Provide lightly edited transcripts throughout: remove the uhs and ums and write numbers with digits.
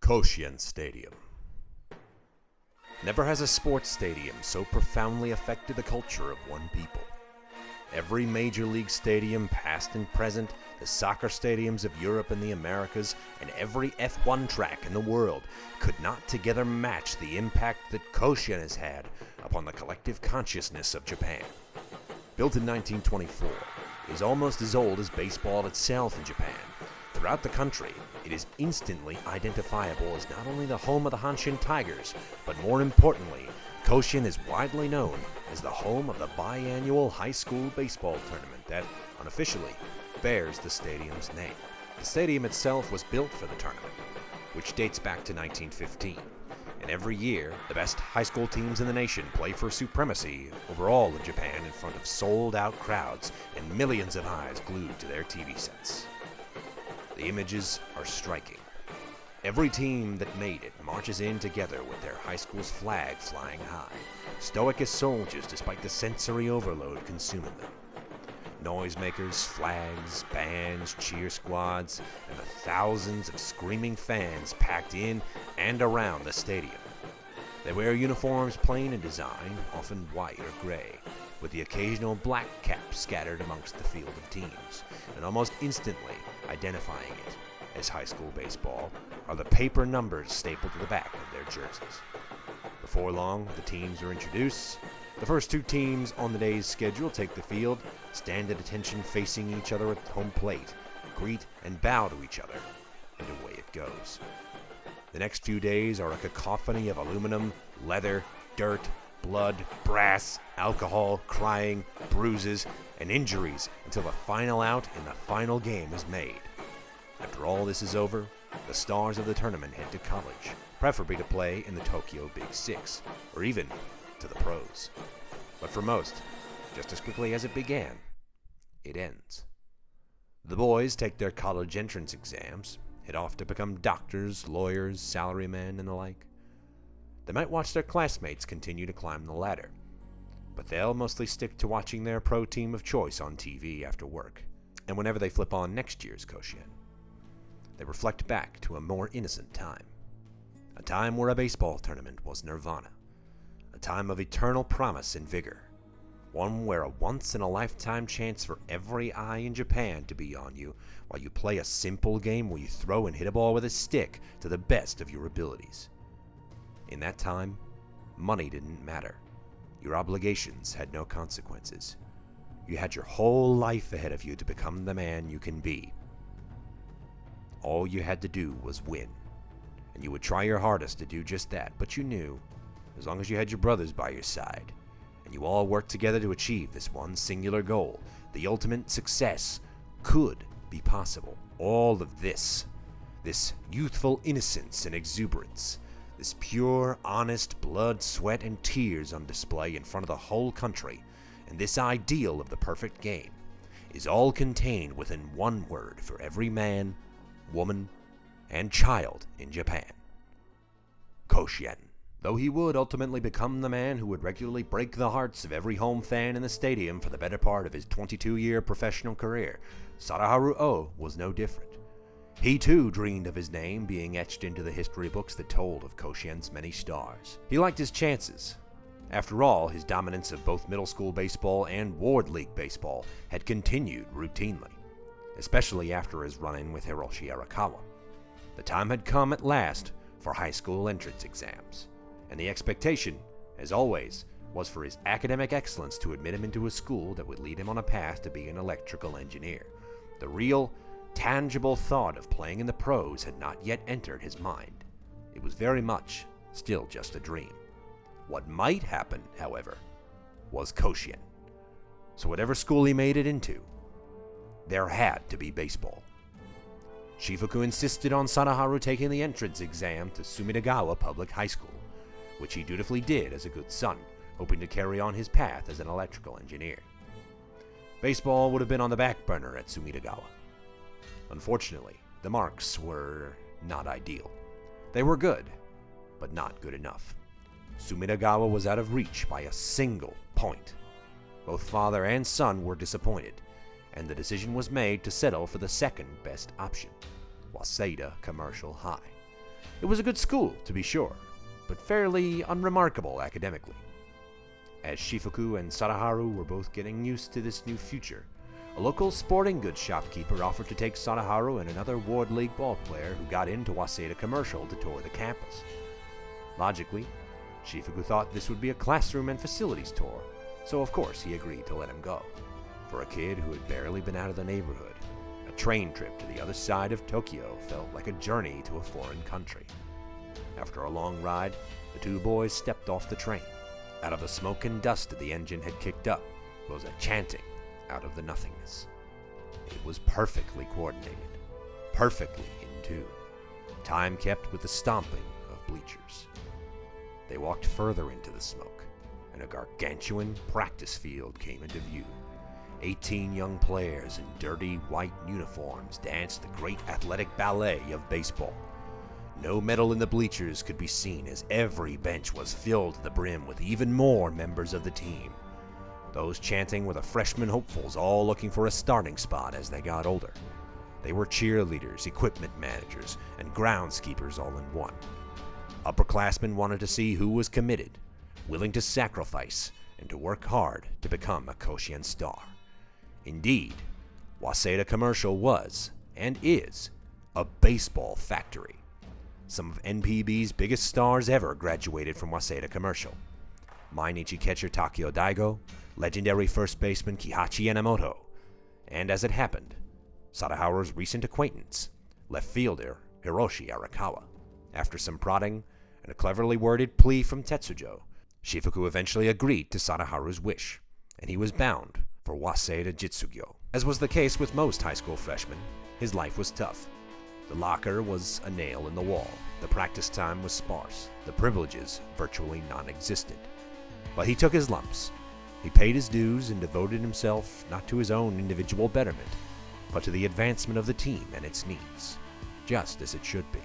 Koshien Stadium. Never has a sports stadium so profoundly affected the culture of one people. Every major league stadium, past and present, the soccer stadiums of Europe and the Americas, and every F1 track in the world could not together match the impact that Koshien has had upon the collective consciousness of Japan. Built in 1924, it is almost as old as baseball itself in Japan. Throughout the country, it is instantly identifiable as not only the home of the Hanshin Tigers, but more importantly, Koshien is widely known as the home of the biannual high school baseball tournament that, unofficially, bears the stadium's name. The stadium itself was built for the tournament, which dates back to 1915, and every year, the best high school teams in the nation play for supremacy over all of Japan in front of sold-out crowds and millions of eyes glued to their TV sets. The images are striking. Every team that made it marches in together with their high school's flag flying high, stoic as soldiers despite the sensory overload consuming them. Noisemakers, flags, bands, cheer squads, and the thousands of screaming fans packed in and around the stadium. They wear uniforms plain in design, often white or gray, with the occasional black cap scattered amongst the field of teams, and almost instantly identifying it as high school baseball are the paper numbers stapled to the back of their jerseys. Before long, the teams are introduced. The first two teams on the day's schedule take the field, stand at attention facing each other at home plate, greet and bow to each other, and away it goes. The next few days are a cacophony of aluminum, leather, dirt, blood, brass, alcohol, crying, bruises, and injuries until the final out in the final game is made. After all this is over, the stars of the tournament head to college, preferably to play in the Tokyo Big Six, or even to the pros. But for most, just as quickly as it began, it ends. The boys take their college entrance exams, head off to become doctors, lawyers, salarymen, and the like. They might watch their classmates continue to climb the ladder, but they'll mostly stick to watching their pro team of choice on TV after work. And whenever they flip on next year's Koshien, they reflect back to a more innocent time. A time where a baseball tournament was nirvana. A time of eternal promise and vigor. One where a once-in-a-lifetime chance for every eye in Japan to be on you while you play a simple game where you throw and hit a ball with a stick to the best of your abilities. In that time, money didn't matter. Your obligations had no consequences. You had your whole life ahead of you to become the man you can be. All you had to do was win, and you would try your hardest to do just that, but you knew, as long as you had your brothers by your side, and you all worked together to achieve this one singular goal, the ultimate success could be possible. All of this youthful innocence and exuberance, this pure, honest blood, sweat, and tears on display in front of the whole country, and this ideal of the perfect game, is all contained within one word for every man, woman, and child in Japan: Koshien. Though he would ultimately become the man who would regularly break the hearts of every home fan in the stadium for the better part of his 22-year professional career, Sadaharu Oh was no different. He too dreamed of his name being etched into the history books that told of Koshien's many stars. He liked his chances. After all, his dominance of both middle school baseball and Ward League baseball had continued routinely, especially after his run-in with Hiroshi Arakawa. The time had come at last for high school entrance exams, and the expectation, as always, was for his academic excellence to admit him into a school that would lead him on a path to be an electrical engineer. The real, tangible thought of playing in the pros had not yet entered his mind. It was very much still just a dream. What might happen, however, was Koshien. So whatever school he made it into, there had to be baseball. Shifuku insisted on Sadaharu taking the entrance exam to Sumidagawa Public High School, which he dutifully did as a good son, hoping to carry on his path as an electrical engineer. Baseball would have been on the back burner at Sumidagawa. Unfortunately, the marks were not ideal. They were good, but not good enough. Sumidagawa was out of reach by a single point. Both father and son were disappointed, and the decision was made to settle for the second best option, Waseda Commercial High. It was a good school, to be sure, but fairly unremarkable academically. As Shifuku and Sadaharu were both getting used to this new future, a local sporting goods shopkeeper offered to take Sadaharu and another Ward League ball player who got into Waseda Commercial to tour the campus. Logically, Shifuku thought this would be a classroom and facilities tour, so of course he agreed to let him go. For a kid who had barely been out of the neighborhood, a train trip to the other side of Tokyo felt like a journey to a foreign country. After a long ride, the two boys stepped off the train. Out of the smoke and dust that the engine had kicked up rose a chanting out of the nothingness. It was perfectly coordinated, perfectly in tune, time kept with the stomping of bleachers. They walked further into the smoke, and a gargantuan practice field came into view. 18 young players in dirty white uniforms danced the great athletic ballet of baseball. No metal in the bleachers could be seen, as every bench was filled to the brim with even more members of the team. Those chanting were the freshman hopefuls, all looking for a starting spot as they got older. They were cheerleaders, equipment managers, and groundskeepers all in one. Upperclassmen wanted to see who was committed, willing to sacrifice, and to work hard to become a Koshien star. Indeed, Waseda Commercial was, and is, a baseball factory. Some of NPB's biggest stars ever graduated from Waseda Commercial. Mainichi catcher Takeo Daigo, legendary first baseman Kihachi Enomoto, and as it happened, Sadaharu's recent acquaintance, left fielder Hiroshi Arakawa. After some prodding and a cleverly worded plea from Tetsujo, Shifuku eventually agreed to Sadaharu's wish, and he was bound for Waseda Jitsugyo. As was the case with most high school freshmen, his life was tough. The locker was a nail in the wall, the practice time was sparse, the privileges virtually non-existent. But he took his lumps. He paid his dues and devoted himself not to his own individual betterment, but to the advancement of the team and its needs, just as it should be.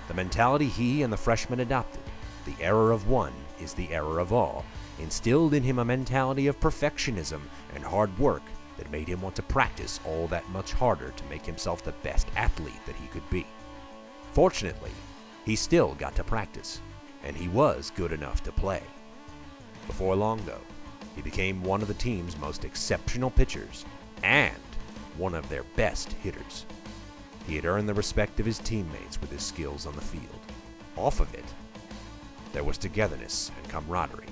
The mentality he and the freshmen adopted, the error of one is the error of all, instilled in him a mentality of perfectionism and hard work that made him want to practice all that much harder to make himself the best athlete that he could be. Fortunately, he still got to practice, and he was good enough to play. Before long, though, he became one of the team's most exceptional pitchers and one of their best hitters. He had earned the respect of his teammates with his skills on the field. Off of it, there was togetherness and camaraderie.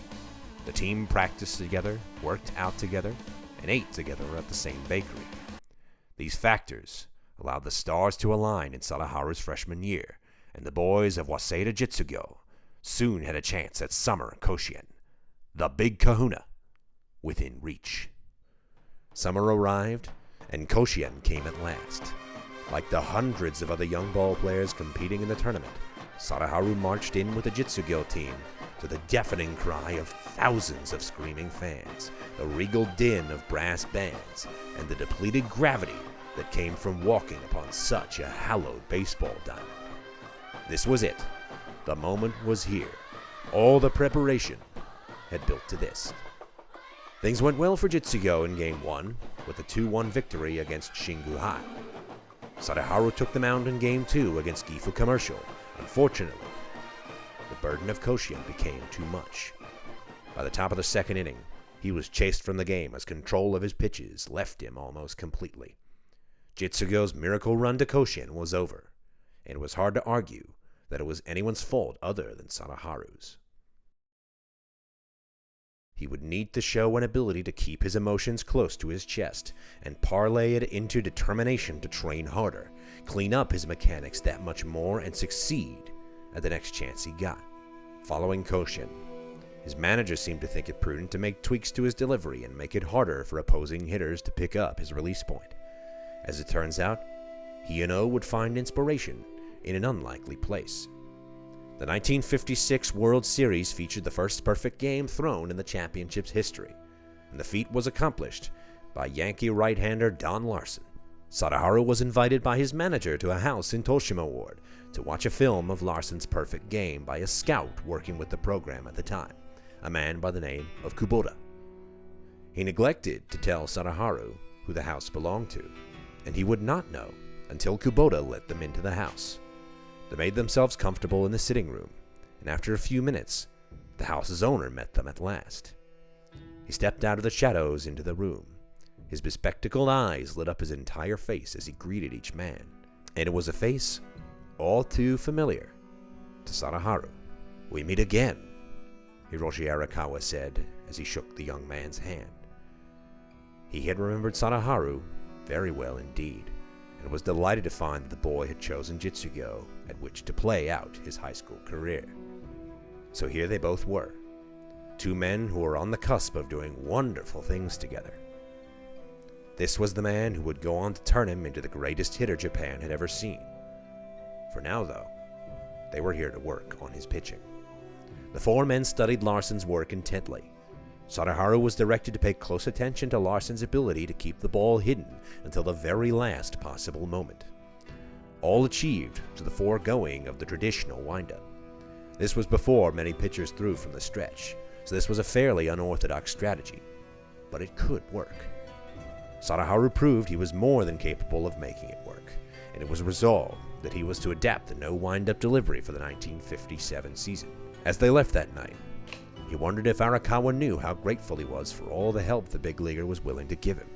The team practiced together, worked out together, and ate together at the same bakery. These factors allowed the stars to align in Sadaharu's freshman year, and the boys of Waseda Jitsugyo soon had a chance at summer Koshien, the big kahuna, within reach. Summer arrived, and Koshien came at last. Like the hundreds of other young ball players competing in the tournament, Sadaharu marched in with the Jitsugyo team to the deafening cry of thousands of screaming fans, the regal din of brass bands, and the depleted gravity that came from walking upon such a hallowed baseball diamond. This was it. The moment was here. All the preparation had built to this. Things went well for Jitsugyo in Game 1, with a 2-1 victory against Shinguhai. Sadaharu took the mound in Game 2 against Gifu Commercial. Unfortunately, the burden of Koshien became too much. By the top of the second inning, he was chased from the game as control of his pitches left him almost completely. Jitsugyo's miracle run to Koshien was over, and it was hard to argue that it was anyone's fault other than Sadaharu's. He would need to show an ability to keep his emotions close to his chest and parlay it into determination to train harder, clean up his mechanics that much more, and succeed at the next chance he got. Following Koshien, his manager seemed to think it prudent to make tweaks to his delivery and make it harder for opposing hitters to pick up his release point. As it turns out, he and O would find inspiration in an unlikely place. The 1956 World Series featured the first perfect game thrown in the championship's history, and the feat was accomplished by Yankee right-hander Don Larson. Sadaharu was invited by his manager to a house in Toshima Ward to watch a film of Larson's perfect game by a scout working with the program at the time, a man by the name of Kubota. He neglected to tell Sadaharu who the house belonged to, and he would not know until Kubota let them into the house. They made themselves comfortable in the sitting room, and after a few minutes, the house's owner met them at last. He stepped out of the shadows into the room. His bespectacled eyes lit up his entire face as he greeted each man, and it was a face all too familiar to Sadaharu. "We meet again," Hiroshi Arakawa said as he shook the young man's hand. He had remembered Sadaharu very well indeed, and was delighted to find that the boy had chosen Jitsugo at which to play out his high school career. So here they both were, two men who were on the cusp of doing wonderful things together. This was the man who would go on to turn him into the greatest hitter Japan had ever seen. For now, though, they were here to work on his pitching. The four men studied Larsen's work intently. Sadaharu was directed to pay close attention to Larsen's ability to keep the ball hidden until the very last possible moment. All achieved to the foregoing of the traditional windup. This was before many pitchers threw from the stretch, so this was a fairly unorthodox strategy, but it could work. Sadaharu proved he was more than capable of making it work, and it was resolved that he was to adapt the no wind-up delivery for the 1957 season. As they left that night, he wondered if Arakawa knew how grateful he was for all the help the big leaguer was willing to give him.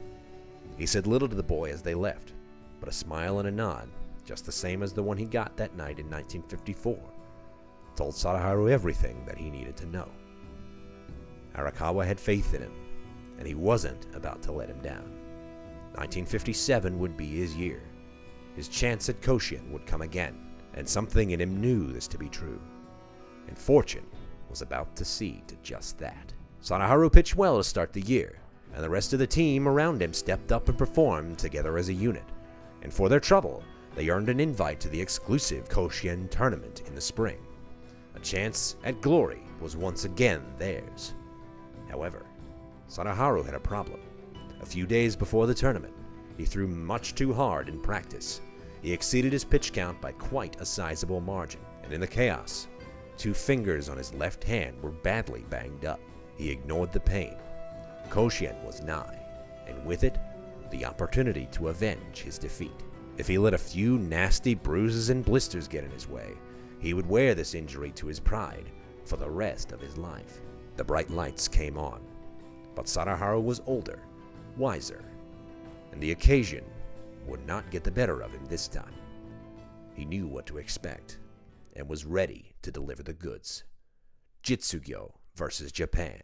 He said little to the boy as they left, but a smile and a nod, just the same as the one he got that night in 1954, told Sadaharu everything that he needed to know. Arakawa had faith in him, and he wasn't about to let him down. 1957 would be his year. His chance at Koshien would come again, and something in him knew this to be true. And fortune was about to see to just that. Sadaharu pitched well to start the year, and the rest of the team around him stepped up and performed together as a unit. And for their trouble, they earned an invite to the exclusive Koshien tournament in the spring. A chance at glory was once again theirs. However, Sadaharu had a problem. A few days before the tournament, he threw much too hard in practice. He exceeded his pitch count by quite a sizable margin, and in the chaos, 2 fingers on his left hand were badly banged up. He ignored the pain. Koshien was nigh, and with it, the opportunity to avenge his defeat. If he let a few nasty bruises and blisters get in his way, he would wear this injury to his pride for the rest of his life. The bright lights came on, but Sadaharu was older, wiser, and the occasion would not get the better of him this time. He knew what to expect, and was ready to deliver the goods. Jitsugyo versus Japan,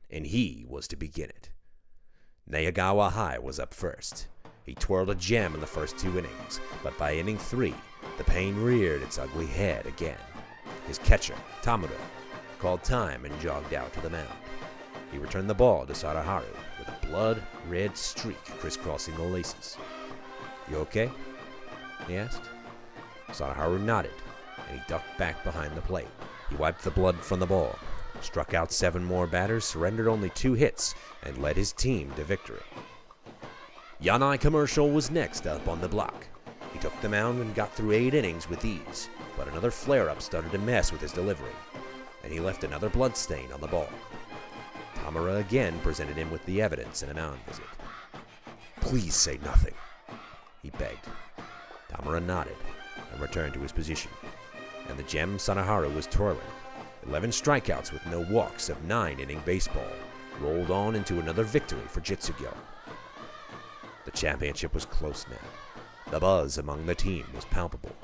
and he was to begin it. Nayagawa High was up first. He twirled a gem in the first 2 innings, but by inning 3, the pain reared its ugly head again. His catcher, Tamura, called time and jogged out to the mound. He returned the ball to Sadaharu with a blood-red streak crisscrossing the laces. "You okay?" he asked. Sadaharu nodded, and he ducked back behind the plate. He wiped the blood from the ball, struck out 7 more batters, surrendered only 2 hits, and led his team to victory. Yanai Commercial was next up on the block. He took the mound and got through 8 innings with ease, but another flare-up started to mess with his delivery, and he left another bloodstain on the ball. Tamura again presented him with the evidence in a mound visit. "Please say nothing," he begged. Tamura nodded and returned to his position, and the gem Sadaharu was twirling, 11 strikeouts with no walks of 9-inning baseball, rolled on into another victory for Jitsugyo. The championship was close now. The buzz among the team was palpable.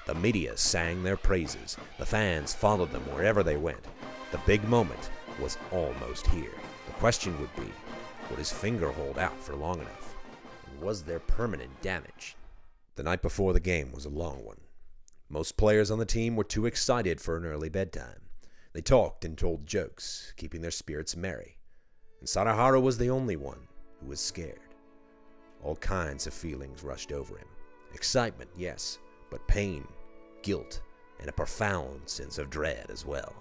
The media sang their praises. The fans followed them wherever they went. The big moment was almost here. The question would be, would his finger hold out for long enough? And was there permanent damage? The night before the game was a long one. Most players on the team were too excited for an early bedtime. They talked and told jokes, keeping their spirits merry. And Sadaharu was the only one who was scared. All kinds of feelings rushed over him. Excitement, yes, but pain, guilt, and a profound sense of dread as well.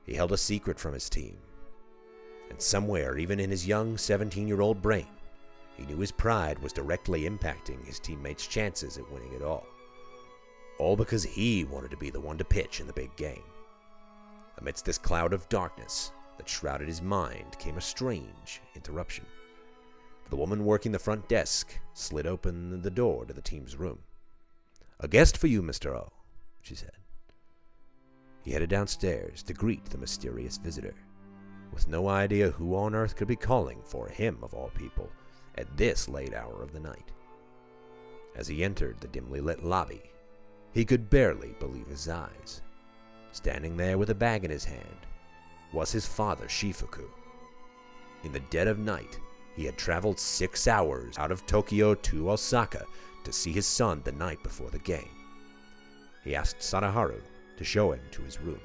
He held a secret from his team. And somewhere, even in his young 17-year-old brain, he knew his pride was directly impacting his teammates' chances at winning it all. All because he wanted to be the one to pitch in the big game. Amidst this cloud of darkness that shrouded his mind came a strange interruption. The woman working the front desk slid open the door to the team's room. "A guest for you, Mr. O," she said. He headed downstairs to greet the mysterious visitor, with no idea who on earth could be calling for him of all people at this late hour of the night. As he entered the dimly lit lobby, he could barely believe his eyes. Standing there with a bag in his hand was his father, Shifuku. In the dead of night, he had traveled 6 hours out of Tokyo to Osaka to see his son the night before the game. He asked Sadaharu to show him to his room.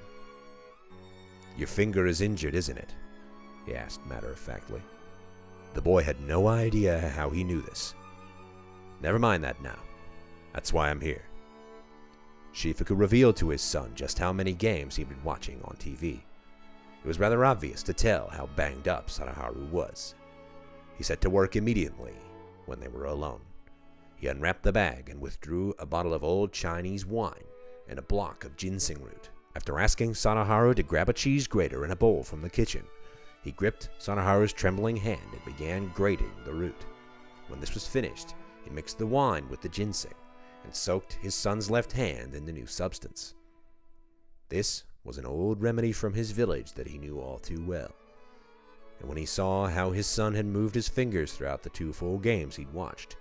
"Your finger is injured, isn't it?" he asked matter-of-factly. The boy had no idea how he knew this. "Never mind that now. That's why I'm here." Shifuku revealed to his son just how many games he'd been watching on TV. It was rather obvious to tell how banged up Sadaharu was. He set to work immediately when they were alone. He unwrapped the bag and withdrew a bottle of old Chinese wine and a block of ginseng root. After asking Sadaharu to grab a cheese grater and a bowl from the kitchen, he gripped Sadaharu's trembling hand and began grating the root. When this was finished, he mixed the wine with the ginseng and soaked his son's left hand in the new substance. This was an old remedy from his village that he knew all too well. And when he saw how his son had moved his fingers throughout the 2 full games he'd watched,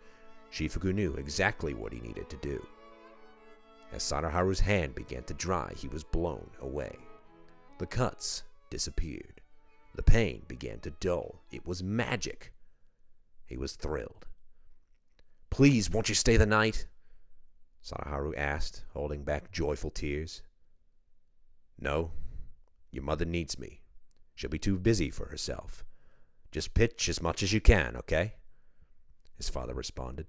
Shifuku knew exactly what he needed to do. As Sadaharu's hand began to dry, he was blown away. The cuts disappeared. The pain began to dull. It was magic. He was thrilled. "Please, won't you stay the night?" Sadaharu asked, holding back joyful tears. "No. Your mother needs me. She'll be too busy for herself. Just pitch as much as you can, okay?" his father responded.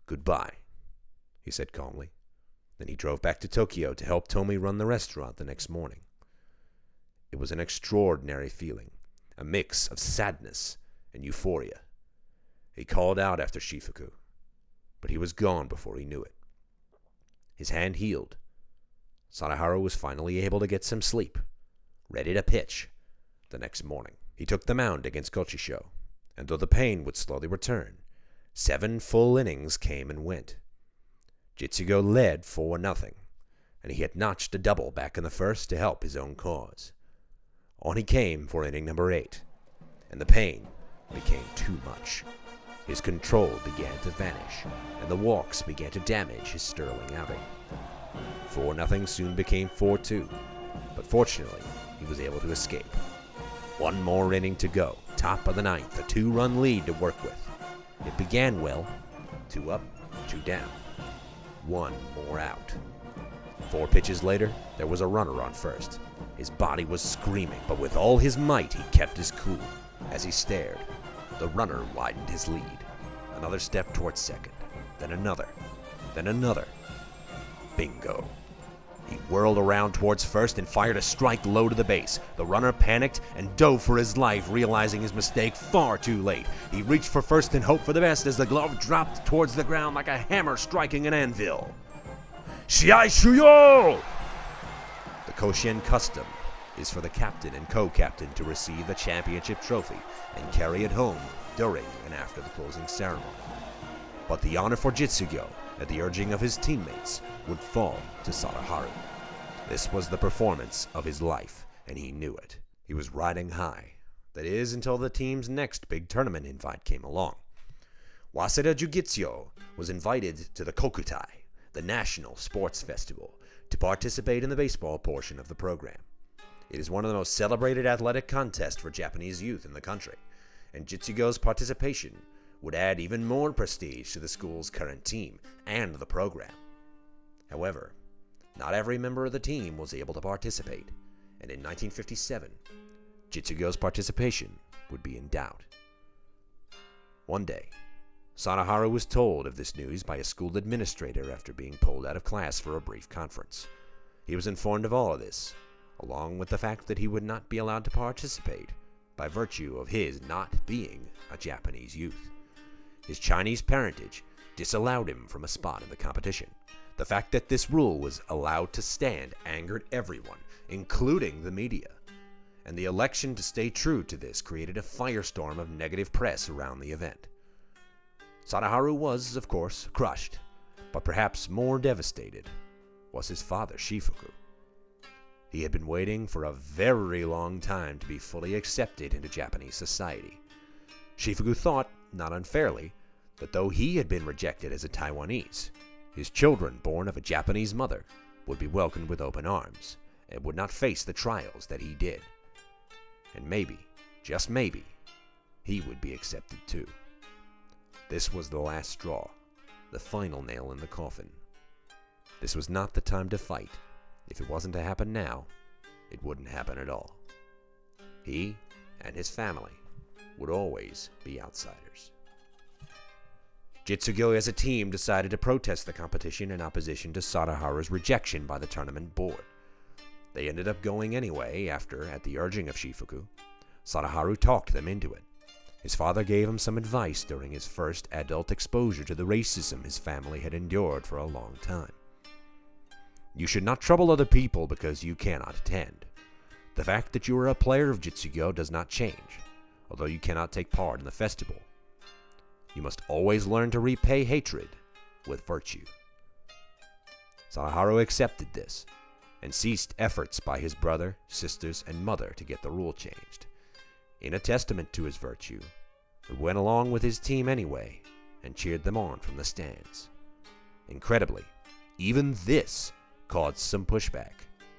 "Goodbye," he said calmly. Then he drove back to Tokyo to help Tomi run the restaurant the next morning. It was an extraordinary feeling, a mix of sadness and euphoria. He called out after Shifuku, but he was gone before he knew it. His hand healed. Sadaharu was finally able to get some sleep, ready to pitch the next morning. He took the mound against Koshien, and though the pain would slowly return, 7 full innings came and went. Jitsugo led 4-0, and he had notched a double back in the first to help his own cause. On he came for inning number 8, and the pain became too much. His control began to vanish, and the walks began to damage his sterling outing. 4-0 soon became 4-2, but fortunately, he was able to escape. 1 more inning to go, top of the 9th, a 2-run lead to work with. It began well, 2 up, 2 down, 1 more out. 4 pitches later, there was a runner on first. His body was screaming, but with all his might, he kept his cool. As he stared, the runner widened his lead. Another step towards second, then another, then another. Bingo. He whirled around towards first and fired a strike low to the base. The runner panicked and dove for his life, realizing his mistake far too late. He reached for first and hoped for the best as the glove dropped towards the ground like a hammer striking an anvil. Shiai Shuyo! The Koshien custom is for the captain and co-captain to receive the championship trophy and carry it home during and after the closing ceremony. But the honor for Jitsugo, at the urging of his teammates, would fall to Sadaharu. This was the performance of his life, and he knew it. He was riding high. That is, until the team's next big tournament invite came along. Waseda Jujitsu was invited to the Kokutai, the National Sports Festival, to participate in the baseball portion of the program. It is one of the most celebrated athletic contests for Japanese youth in the country, and Jitsugo's participation would add even more prestige to the school's current team and the program. However, not every member of the team was able to participate, and in 1957, Jitsugo's participation would be in doubt. One day, Sadaharu was told of this news by a school administrator after being pulled out of class for a brief conference. He was informed of all of this, along with the fact that he would not be allowed to participate by virtue of his not being a Japanese youth. His Chinese parentage disallowed him from a spot in the competition. The fact that this rule was allowed to stand angered everyone, including the media, and the election to stay true to this created a firestorm of negative press around the event. Sadaharu was, of course, crushed, but perhaps more devastated was his father, Shifuku. He had been waiting for a very long time to be fully accepted into Japanese society. Shifuku thought, not unfairly, that though he had been rejected as a Taiwanese, his children born of a Japanese mother would be welcomed with open arms and would not face the trials that he did. And maybe, just maybe, he would be accepted too. This was the last straw, the final nail in the coffin. This was not the time to fight. If it wasn't to happen now, it wouldn't happen at all. He and his family would always be outsiders. Jitsugo as a team decided to protest the competition in opposition to Sadaharu's rejection by the tournament board. They ended up going anyway after, at the urging of Shifuku, Sadaharu talked them into it. His father gave him some advice during his first adult exposure to the racism his family had endured for a long time. You should not trouble other people because you cannot attend. The fact that you are a player of Jitsugo does not change, although you cannot take part in the festival. You must always learn to repay hatred with virtue. Sadaharu accepted this and ceased efforts by his brother, sisters, and mother to get the rule changed. In a testament to his virtue, he went along with his team anyway and cheered them on from the stands. Incredibly, even this caused some pushback,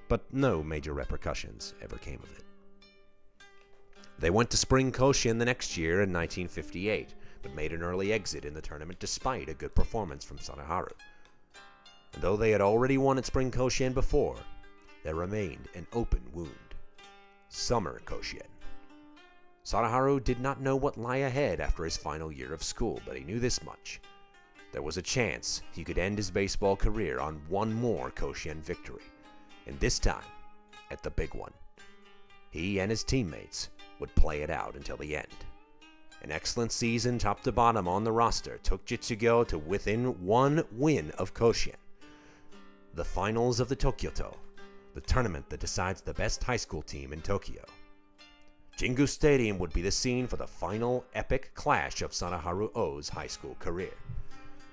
but no major repercussions ever came of it. They went to Spring Koshien the next year in 1958, but made an early exit in the tournament despite a good performance from Sadaharu. And though they had already won at Spring Koshien before, there remained an open wound. Summer Koshien. Sadaharu did not know what lay ahead after his final year of school, but he knew this much. There was a chance he could end his baseball career on one more Koshien victory, and this time, at the big one. He and his teammates would play it out until the end. An excellent season top to bottom on the roster took Jitsugo to within one win of Koshien. The finals of the Tokyoto, the tournament that decides the best high school team in Tokyo. Jingu Stadium would be the scene for the final epic clash of Sadaharu Oh's high school career.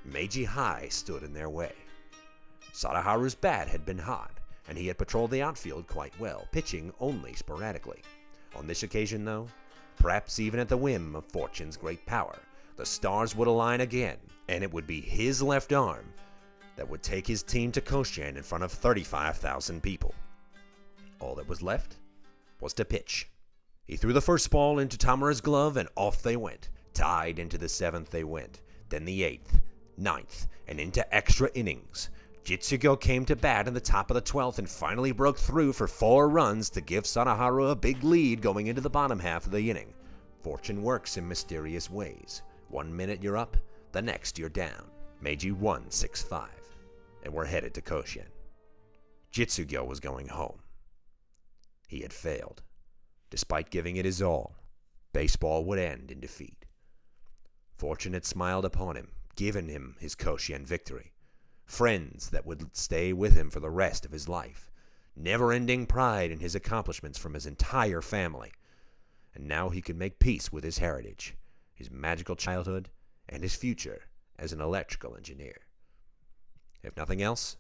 Meiji High stood in their way. Sadaharu's bat had been hot, and he had patrolled the outfield quite well, pitching only sporadically. On this occasion, though, perhaps even at the whim of fortune's great power, the stars would align again, and it would be his left arm that would take his team to Koshien in front of 35,000 people. All that was left was to pitch. He threw the first ball into Tamura's glove, and off they went. Tied into the 7th they went, then the 8th, 9th, and into extra innings. Jitsugo came to bat in the top of the 12th and finally broke through for 4 runs to give Sadaharu a big lead going into the bottom half of the inning. Fortune works in mysterious ways. 1 minute you're up, the next you're down. Meiji won 6-5, and were headed to Koshien. Jitsugo was going home. He had failed. Despite giving it his all, baseball would end in defeat. Fortune had smiled upon him, given him his Koshien victory. Friends that would stay with him for the rest of his life. Never-ending pride in his accomplishments from his entire family. And now he could make peace with his heritage, his magical childhood, and his future as an electrical engineer. If nothing else,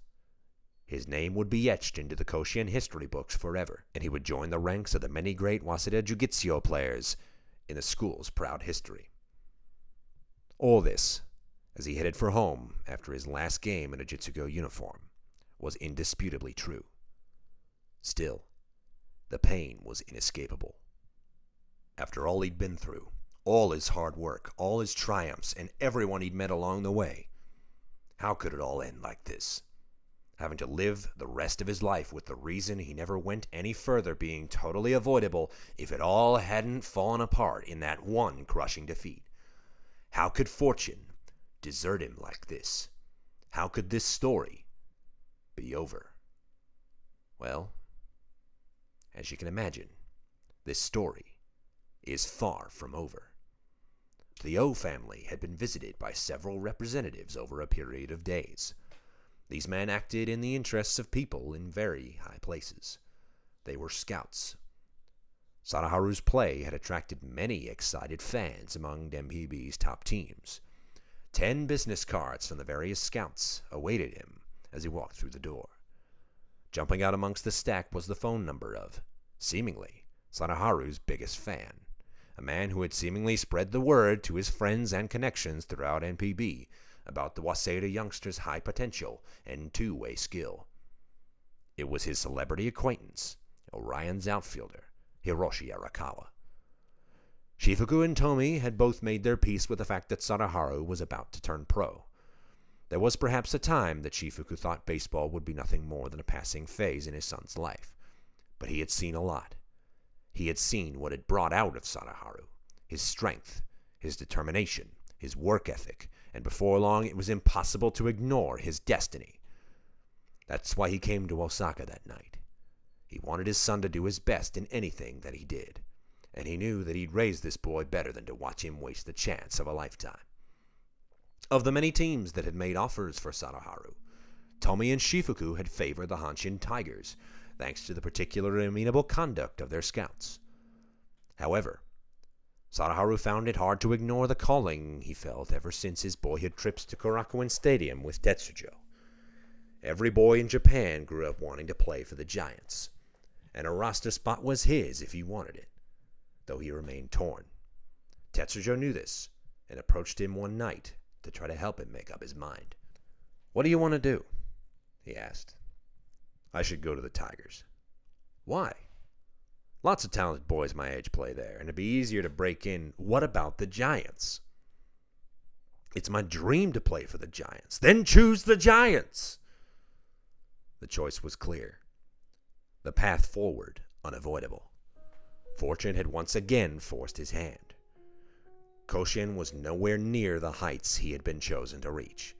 his name would be etched into the Koshien history books forever, and he would join the ranks of the many great Waseda Jujitsu players in the school's proud history. All this, as he headed for home after his last game in a Jitsugo uniform, was indisputably true. Still, the pain was inescapable. After all he'd been through, all his hard work, all his triumphs, and everyone he'd met along the way, how could it all end like this? Having to live the rest of his life with the reason he never went any further being totally avoidable if it all hadn't fallen apart in that one crushing defeat. How could fortune desert him like this? How could this story be over? Well, as you can imagine, this story is far from over. The O family had been visited by several representatives over a period of days. These men acted in the interests of people in very high places. They were scouts. Sadaharu's play had attracted many excited fans among Demhibi's top teams. 10 business cards from the various scouts awaited him as he walked through the door. Jumping out amongst the stack was the phone number of, seemingly, Sadaharu's biggest fan, a man who had seemingly spread the word to his friends and connections throughout NPB about the Waseda youngster's high potential and two-way skill. It was his celebrity acquaintance, Orion's outfielder, Hiroshi Arakawa. Shifuku and Tomi had both made their peace with the fact that Sadaharu was about to turn pro. There was perhaps a time that Shifuku thought baseball would be nothing more than a passing phase in his son's life, but he had seen a lot. He had seen what it brought out of Sadaharu, his strength, his determination, his work ethic, and before long it was impossible to ignore his destiny. That's why he came to Osaka that night. He wanted his son to do his best in anything that he did, and he knew that he'd raise this boy better than to watch him waste the chance of a lifetime. Of the many teams that had made offers for Sadaharu, Tomi and Shifuku had favored the Hanshin Tigers, thanks to the particularly amenable conduct of their scouts. However, Sadaharu found it hard to ignore the calling he felt ever since his boyhood trips to Korakuen Stadium with Tetsujo. Every boy in Japan grew up wanting to play for the Giants, and a roster spot was his if he wanted it, though he remained torn. Tetsujo knew this and approached him one night to try to help him make up his mind. "What do you want to do?" he asked. "I should go to the Tigers." "Why?" "Lots of talented boys my age play there, and it'd be easier to break in." "What about the Giants?" "It's my dream to play for the Giants." "Then choose the Giants!" The choice was clear. The path forward unavoidable. Fortune had once again forced his hand. Koshien was nowhere near the heights he had been chosen to reach.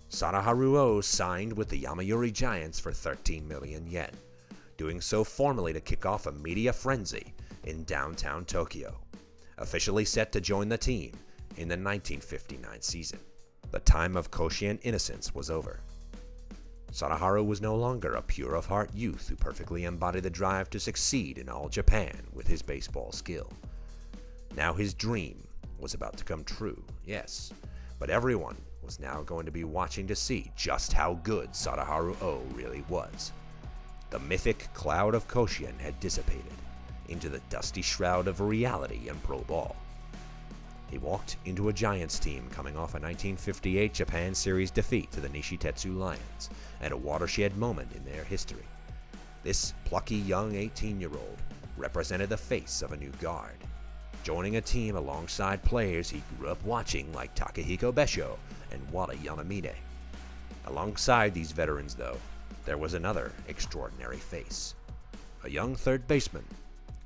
Sadaharu Oh signed with the Yomiuri Giants for 13 million yen, doing so formally to kick off a media frenzy in downtown Tokyo, officially set to join the team in the 1959 season. The time of Koshien innocence was over. Sadaharu was no longer a pure-of-heart youth who perfectly embodied the drive to succeed in all Japan with his baseball skill. Now his dream was about to come true, yes, but everyone was now going to be watching to see just how good Sadaharu Oh really was. The mythic cloud of Koshien had dissipated into the dusty shroud of reality in pro ball. He walked into a Giants team coming off a 1958 Japan Series defeat to the Nishitetsu Lions, and a watershed moment in their history. This plucky young 18-year-old represented the face of a new guard, joining a team alongside players he grew up watching like Takehiko Besho and Wada Yanamine. Alongside these veterans, though, there was another extraordinary face, a young third baseman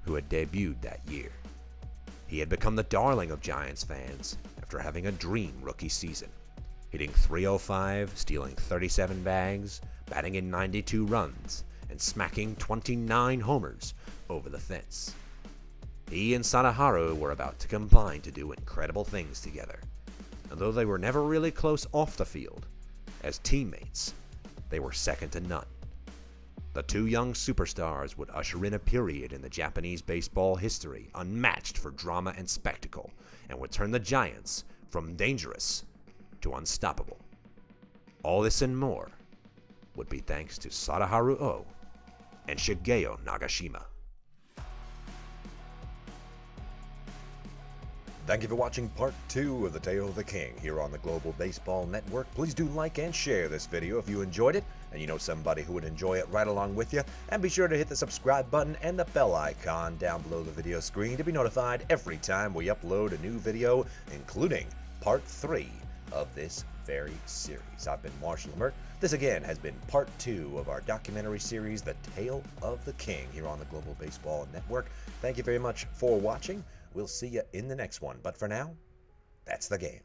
who had debuted that year. He had become the darling of Giants fans after having a dream rookie season, hitting .305, stealing 37 bags, batting in 92 runs, and smacking 29 homers over the fence. He and Sadaharu were about to combine to do incredible things together, and though they were never really close off the field, as teammates, they were second to none. The two young superstars would usher in a period in the Japanese baseball history unmatched for drama and spectacle, and would turn the Giants from dangerous to unstoppable. All this and more would be thanks to Sadaharu Oh and Shigeo Nagashima. Thank you for watching part 2 of The Tale of the King here on the Global Baseball Network. Please do like and share this video if you enjoyed it, and you know somebody who would enjoy it right along with you. And be sure to hit the subscribe button and the bell icon down below the video screen to be notified every time we upload a new video, including part 3 of this very series. I've been Marshall Lamert. This again has been part 2 of our documentary series, The Tale of the King, here on the Global Baseball Network. Thank you very much for watching. We'll see you in the next one. But for now, that's the game.